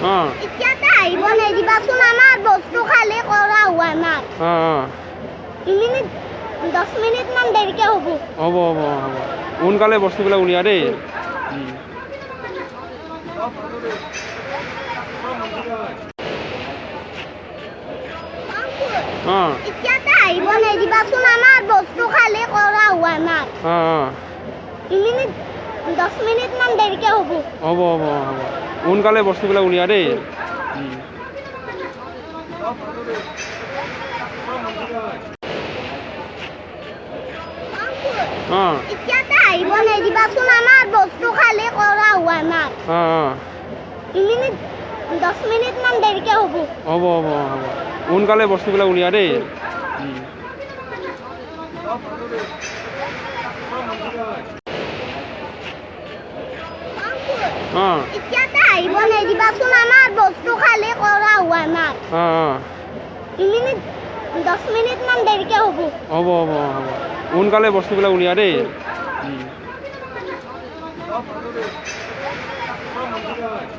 এতিয়াতে আহিব নিদিবাচোন আমাৰ বস্তু খালি কৰা হোৱা নাই মিনিট 10 মিনিট মান দেৰিকে হ'ব হ'ব হ'ব হ'ব সোনকালে বস্তুবিলাক উলিয়া দেই এতিয়াতে আহিব নিদিবাচোন আমাৰ বস্তু খালি কৰা হোৱা নাই মিনিট 10 মিনিট মান দেৰিকে হ'ব হ'ব হ'ব হ'ব সোনকালে বস্তুবিলাক উলিয়া দেই এতিয়াতে আহিব নিদিবাচোন আমাৰ বস্তু খালি কৰা হোৱা নাই মিনিট 10 মিনিট মান দেৰিকে হ'ব হ'ব হ'ব হ'ব সোনকালে বস্তুবিলাক উলিয়া দেই এতিয়াতে আহিব নিদিবাচোন আমাৰ বস্তু খালি কৰা হোৱা নাই মিনিট 10 মিনিট মান দেৰিকে হ'ব হ'ব হ'ব হ'ব সোনকালে বস্তুবিলাক উলিয়া দেই